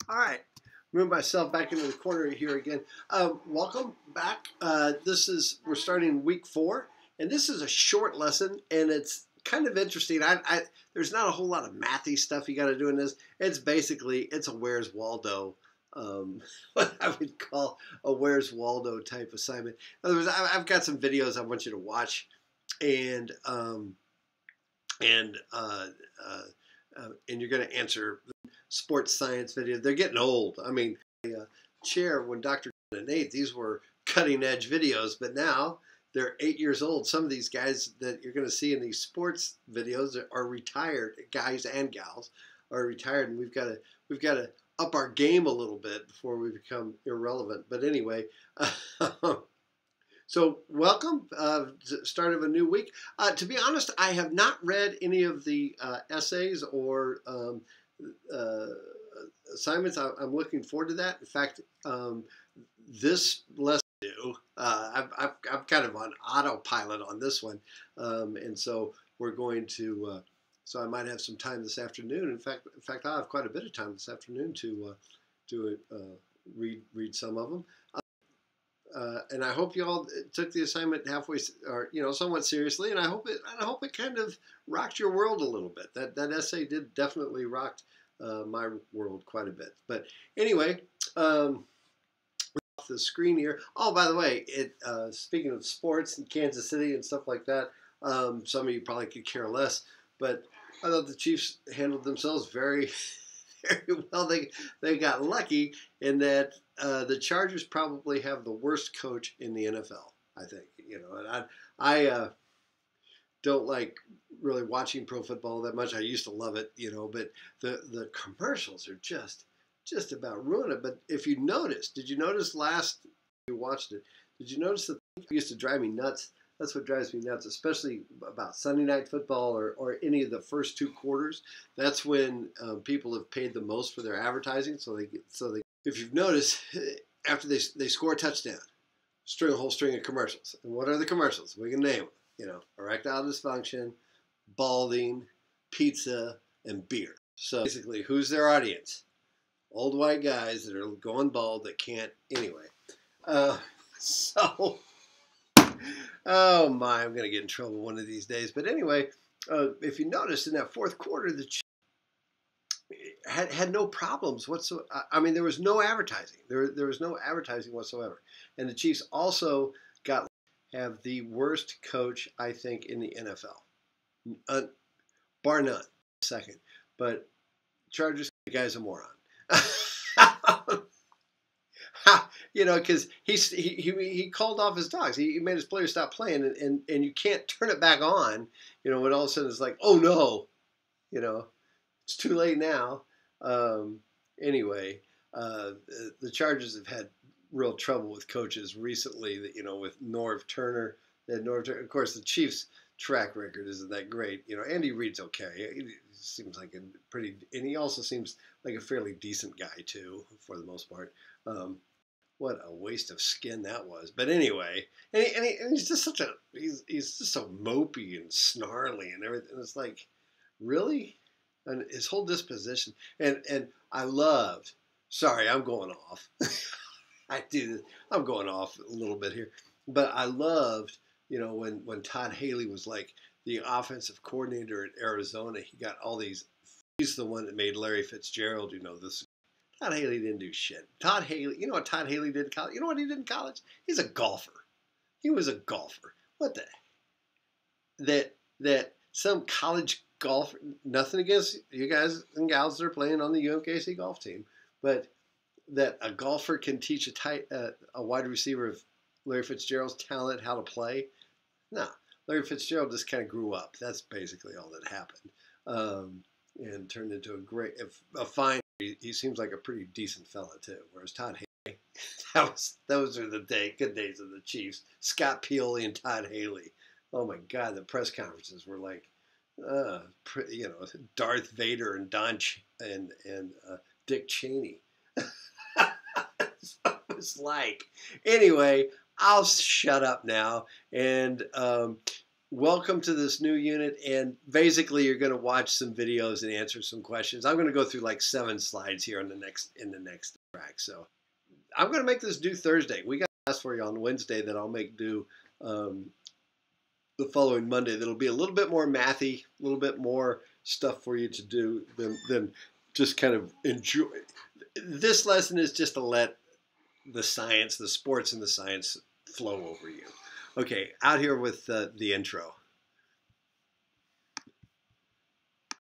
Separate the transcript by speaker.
Speaker 1: All right, move myself back into the corner here again. Welcome back. We're starting week 4, and this is a short lesson, and it's kind of interesting. There's not a whole lot of mathy stuff you got to do in this. It's a Where's Waldo, what I would call a Where's Waldo type assignment. In other words, I've got some videos I want you to watch, and you're going to answer sports science videos. They're getting old. I mean, chair when Dr. and Nate, these were cutting edge videos, but now they're 8 years old. Some of these guys that you're going to see in these sports videos are retired. Guys and gals are retired, and we've got to up our game a little bit before we become irrelevant. But anyway, so welcome, start of a new week. To be honest, I have not read any of the essays or assignments. I'm looking forward to that. In fact, this lesson, I'm kind of on autopilot on this one, and so we're going to. So I might have some time this afternoon. In fact, I'll have quite a bit of time this afternoon to read some of them. And I hope you all took the assignment halfway, or somewhat seriously. And I hope it kind of rocked your world a little bit. That essay did definitely rock my world quite a bit. But anyway, off the screen here. Oh, by the way, speaking of sports in Kansas City and stuff like that, some of you probably could care less, but I thought the Chiefs handled themselves very, very well. They got lucky in that the Chargers probably have the worst coach in the NFL. I think, and I don't like really watching pro football that much. I used to love it, but the commercials are just about ruin it. But if you noticed, did you notice last you watched it? Did you notice that it used to drive me nuts? That's what drives me nuts, especially about Sunday night football or any of the first 2 quarters. That's when people have paid the most for their advertising. So they if you've noticed, after they score a touchdown, a whole string of commercials. And what are the commercials? We can name them. Erectile dysfunction, balding, pizza, and beer. So basically, who's their audience? Old white guys that are going bald that can't anyway. Oh my, I'm going to get in trouble one of these days. But anyway, if you noticed in that fourth quarter, the Chiefs had no problems whatsoever. I mean, there was no advertising. There was no advertising whatsoever. And the Chiefs also have the worst coach, I think, in the NFL. Bar none. Second. But Chargers, the guy's a moron. Because he called off his dogs. He made his players stop playing, and you can't turn it back on. When all of a sudden it's like, oh no, it's too late now. Anyway, the Chargers have had real trouble with coaches recently. With Norv Turner. Of course, the Chiefs' track record isn't that great. Andy Reid's okay. He seems like and he also seems like a fairly decent guy too, for the most part. What a waste of skin that was. But anyway, and he's just he's just so mopey and snarly and everything. It's like, really? And his whole disposition. And I loved, sorry, I'm going off. I do this. I'm going off a little bit here. But I loved, when Todd Haley was like the offensive coordinator at Arizona, he got all these, he's the one that made Larry Fitzgerald, this. Todd Haley didn't do shit. Todd Haley, you know what Todd Haley did in college? You know what he did in college? He's a golfer. He was a golfer. What the? That some college golfer, nothing against you guys and gals that are playing on the UMKC golf team, but that a golfer can teach a wide receiver of Larry Fitzgerald's talent how to play? No. Larry Fitzgerald just kind of grew up. That's basically all that happened. And turned into a fine. He seems like a pretty decent fella too. Whereas Todd Haley, those are the good days of the Chiefs. Scott Pioli and Todd Haley. Oh my God, the press conferences were like, Darth Vader and and Dick Cheney. That's what it was like. Anyway, I'll shut up now and welcome to this new unit, and basically you're going to watch some videos and answer some questions. I'm going to go through like 7 slides here in the next track. So I'm going to make this due Thursday. We got a class for you on Wednesday that I'll make due the following Monday. That'll be a little bit more mathy, a little bit more stuff for you to do than just kind of enjoy. This lesson is just to let the science, the sports and the science flow over you. Okay, out here with the intro.